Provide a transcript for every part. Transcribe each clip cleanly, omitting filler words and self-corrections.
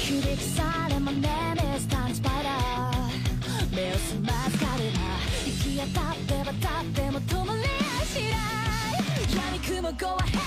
響きされまねめスタンスパイダー目を澄ます彼ら行き当たって渡っても止まりやしない闇雲 go ahead.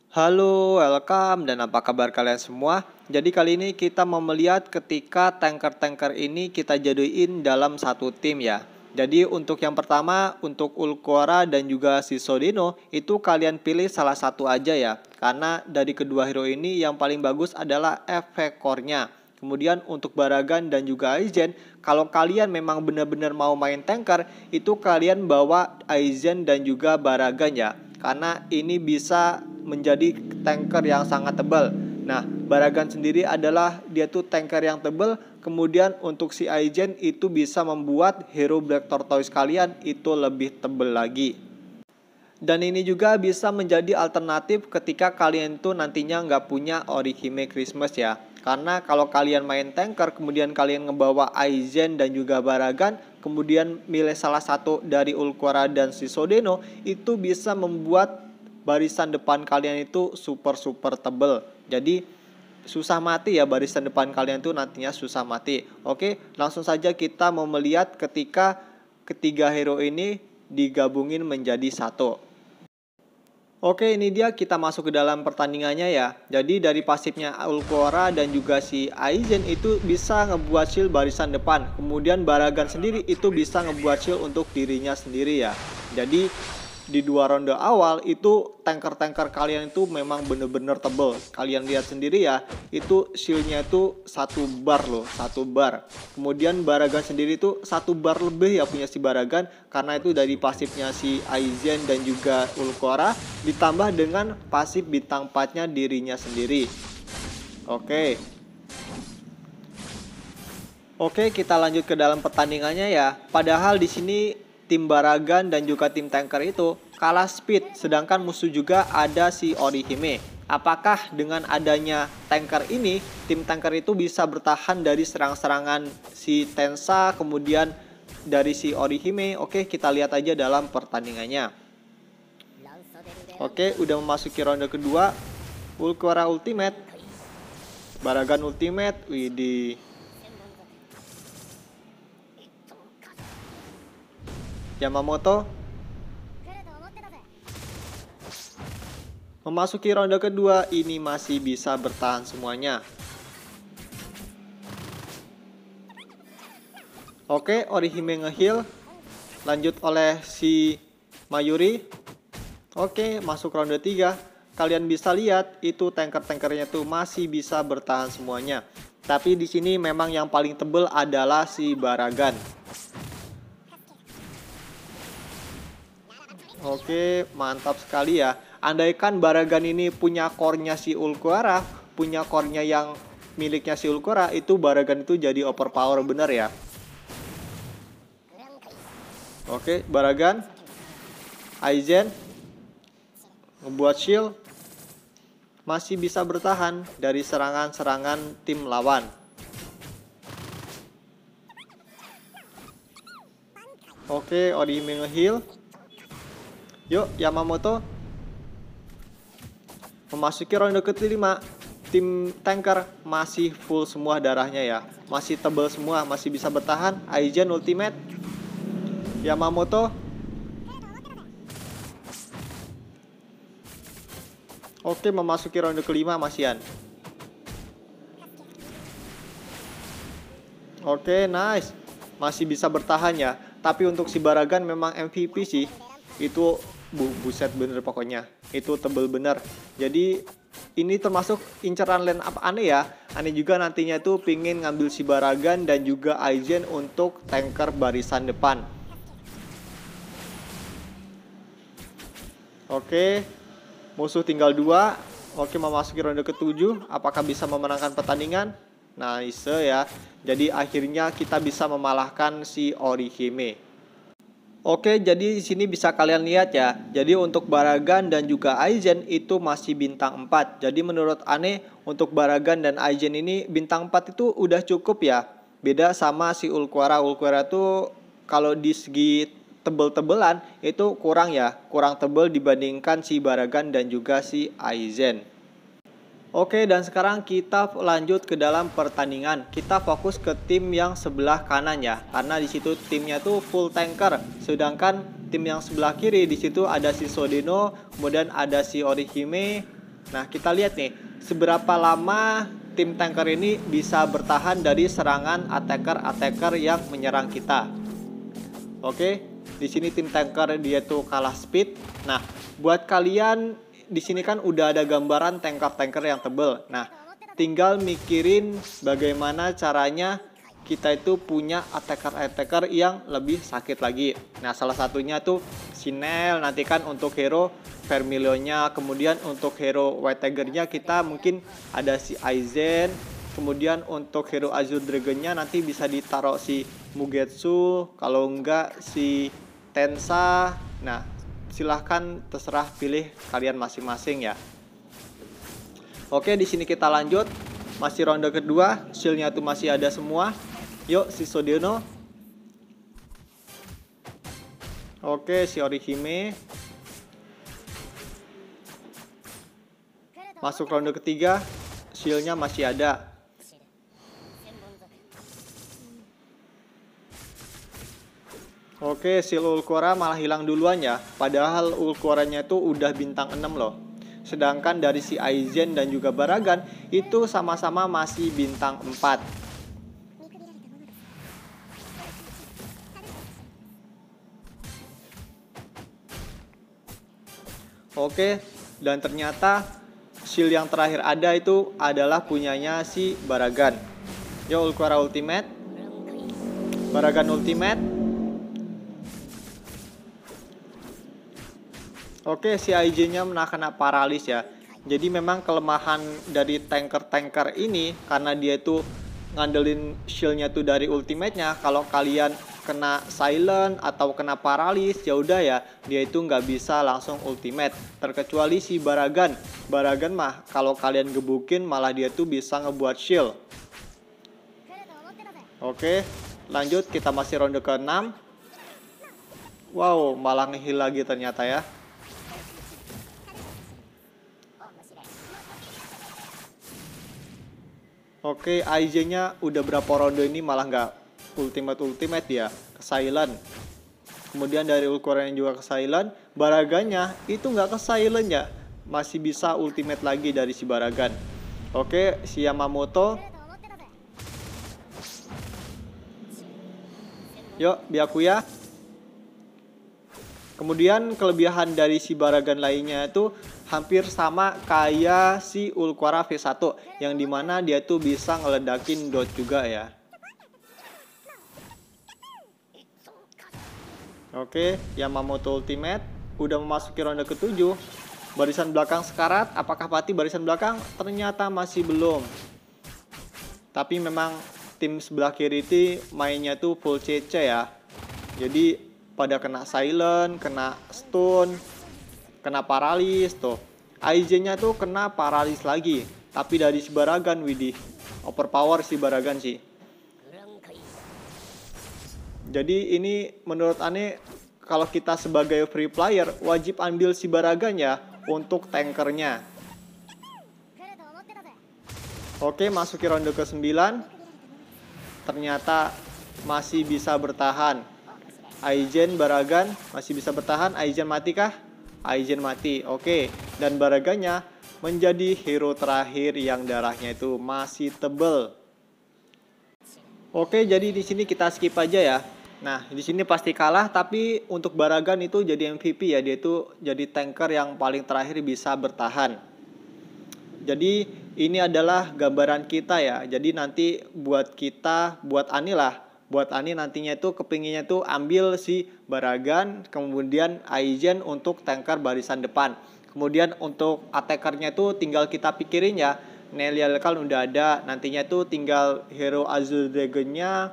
Halo, welcome dan apa kabar kalian semua? Jadi kali ini kita mau melihat ketika tanker-tanker ini kita jadiin dalam satu tim ya. Jadi untuk yang pertama, untuk Ulquara dan juga si Sodeno, itu kalian pilih salah satu aja ya. Karena dari kedua hero ini yang paling bagus adalah efek core-nya. Kemudian untuk Baragan dan juga Aizen, kalau kalian memang benar-benar mau main tanker, itu kalian bawa Aizen dan juga Baragan ya. Karena ini bisa menjadi tanker yang sangat tebal. Nah, Baragan sendiri adalah dia tuh tanker yang tebal. Kemudian untuk si Aizen itu bisa membuat hero Black Tortoise kalian itu lebih tebal lagi. Dan ini juga bisa menjadi alternatif ketika kalian tuh nantinya nggak punya Orihime Christmas ya. Karena kalau kalian main tanker, kemudian kalian ngebawa Aizen dan juga Baragan, kemudian milih salah satu dari Ulquara dan si Sodeno, itu bisa membuat barisan depan kalian itu super tebel. Jadi susah mati ya, barisan depan kalian tuh nantinya susah mati. Oke, langsung saja kita mau melihat ketika ketiga hero ini digabungin menjadi satu. Oke, ini dia kita masuk ke dalam pertandingannya ya. Jadi dari pasifnya Ulquara dan juga si Aizen itu bisa ngebuat shield barisan depan. Kemudian Baragan sendiri itu bisa ngebuat shield untuk dirinya sendiri ya. Jadi di dua ronde awal itu tanker-tanker kalian itu memang bener-bener tebel. Kalian lihat sendiri ya, itu shieldnya itu 1 bar loh, 1 bar. Kemudian Baragan sendiri itu 1 bar lebih ya punya si Baragan, karena itu dari pasifnya si Aizen dan juga Ulquara ditambah dengan pasif bintang 4-nya dirinya sendiri. Oke, kita lanjut ke dalam pertandingannya ya. Padahal di sini tim Baragan dan juga tim tanker itu kalah speed, sedangkan musuh juga ada si Orihime. Apakah dengan adanya tanker ini, tim tanker itu bisa bertahan dari serang-serangan si Tensa, kemudian dari si Orihime? Oke, kita lihat aja dalam pertandingannya. Oke, udah memasuki ronde kedua. Ulquara ultimate, Baragan ultimate, widih. Yamamoto memasuki ronde kedua, ini masih bisa bertahan semuanya. Oke, Orihime nge-heal, lanjut oleh si Mayuri. Oke, masuk ronde 3. Kalian bisa lihat itu tanker-tankernya tuh masih bisa bertahan semuanya. Tapi di sini memang yang paling tebel adalah si Baragan. Oke, mantap sekali ya. Andaikan Baragan ini punya core-nya si Ulquara, punya core-nya yang miliknya si Ulquara, itu Baragan itu jadi overpower bener ya. Oke, Baragan, Aizen ngebuat shield, masih bisa bertahan dari serangan-serangan tim lawan. Oke, Orihime nge-heal. Yuk, Yamamoto memasuki ronde ke-5. Tim tanker masih full semua darahnya ya, masih tebal semua, masih bisa bertahan. Aizen ultimate, Yamamoto. Oke, memasuki ronde ke-5 masihan. Oke, nice, masih bisa bertahan ya. Tapi untuk si Baragan memang MVP sih. Itu buset bener pokoknya, itu tebel bener. Jadi ini termasuk inceran line up aneh ya. Aneh juga nantinya tuh pingin ngambil si Baragan dan juga Aizen untuk tanker barisan depan. Oke, musuh tinggal 2. Oke, memasuki ronde ke-7. Apakah bisa memenangkan pertandingan? Nice ya. Jadi akhirnya kita bisa memalahkan si Orihime. Oke, jadi di sini bisa kalian lihat ya. Jadi untuk Baragan dan juga Aizen itu masih bintang 4. Jadi menurut Ane untuk Baragan dan Aizen ini bintang 4 itu udah cukup ya. Beda sama si Ulquara. Ulquara tuh kalau di segi tebel-tebelan itu kurang ya, kurang tebel dibandingkan si Baragan dan juga si Aizen. Oke, dan sekarang kita lanjut ke dalam pertandingan. Kita fokus ke tim yang sebelah kanan ya, karena di situ timnya tuh full tanker. Sedangkan tim yang sebelah kiri di situ ada si Sodeno, kemudian ada si Orihime. Nah, kita lihat nih seberapa lama tim tanker ini bisa bertahan dari serangan attacker yang menyerang kita. Oke, di sini tim tanker dia tuh kalah speed. Nah, buat kalian di sini kan udah ada gambaran tanker yang tebel. Nah, tinggal mikirin bagaimana caranya kita itu punya attacker yang lebih sakit lagi. Nah, salah satunya tuh Sinel, nanti kan untuk hero Vermilionnya, kemudian untuk hero White Tigernya kita mungkin ada si Aizen, kemudian untuk hero Azure Dragonnya nanti bisa ditaruh si Mugetsu, kalau enggak si Tensa. Nah, silahkan terserah pilih kalian masing-masing ya. Oke, di sini kita lanjut. Masih ronde kedua, shieldnya tuh masih ada semua. Yuk, si Sodeno. Oke, si Orihime. Masuk ronde ketiga, shieldnya masih ada. Oke, Seal Ulquara malah hilang duluan ya. Padahal Ulquaranya itu udah bintang 6 loh. Sedangkan dari si Aizen dan juga Baragan itu sama-sama masih bintang 4. Oke, dan ternyata shield yang terakhir ada itu adalah punyanya si Baragan. Yo, Ulquara Ultimate. Baragan Ultimate. Oke, si Aizen-nya kena paralis ya. Jadi memang kelemahan dari tanker ini karena dia itu ngandelin shield-nya tuh dari ultimate-nya. Kalau kalian kena silent atau kena paralis, ya udah ya, dia itu nggak bisa langsung ultimate. Terkecuali si Baragan. Baragan mah kalau kalian gebukin malah dia tuh bisa ngebuat shield. Oke, lanjut kita masih ronde ke-6. Wow, malah ngehil lagi ternyata ya. Oke, Aizen-nya udah berapa ronde ini malah nggak ultimate ya, ke silent. Kemudian dari Ulquara yang juga ke silent, Baragannya itu nggak ke silent ya, masih bisa ultimate lagi dari si Baragan. Oke, si Yamamoto. Yuk, Byakuya. Kemudian kelebihan dari si Baragan lainnya itu hampir sama kayak si Ulquara V1 yang dimana dia tuh bisa ngeledakin dot juga ya. Oke, Yamamoto Ultimate udah memasuki ronde ke-7. Barisan belakang sekarat, apakah Pati barisan belakang? Ternyata masih belum. Tapi memang tim sebelah kiri itu mainnya tuh full CC ya. Jadi pada kena silent, kena stun, kena paralis tuh. Aizen-nya tuh kena paralis lagi. Tapi dari si Baragan, widih, overpower si Baragan sih. Jadi ini menurut Ane, kalau kita sebagai free player wajib ambil si Baragan ya untuk tankernya. Oke, masuki ronde ke-9. Ternyata masih bisa bertahan. Aizen, Baragan masih bisa bertahan. Aizen mati kah? Aizen mati. Oke, dan Baragannya menjadi hero terakhir yang darahnya itu masih tebel. Oke, jadi di sini kita skip aja ya. Nah, di sini pasti kalah, tapi untuk Baragan itu jadi MVP ya. Dia itu jadi tanker yang paling terakhir bisa bertahan. Jadi ini adalah gambaran kita ya. Jadi nanti buat kita, buat Ani lah. Buat Ani nantinya itu kepinginnya tuh ambil si Baragan, kemudian Aizen untuk tanker barisan depan. Kemudian untuk attackernya tuh tinggal kita pikirin ya. Nelia Lekal udah ada, nantinya tuh tinggal hero Azure Dragon-nya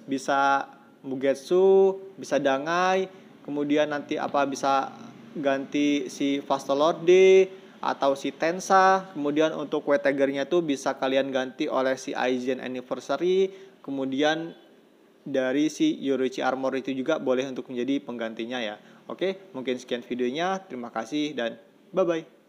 bisa Mugetsu, bisa Dangai, kemudian nanti apa bisa ganti si Fastolorde atau si Tensa. Kemudian untuk White Tiger-nya tuh bisa kalian ganti oleh si Aizen Anniversary. Kemudian dari si Yoruichi Armor itu juga boleh untuk menjadi penggantinya ya. Oke, mungkin sekian videonya. Terima kasih dan bye-bye.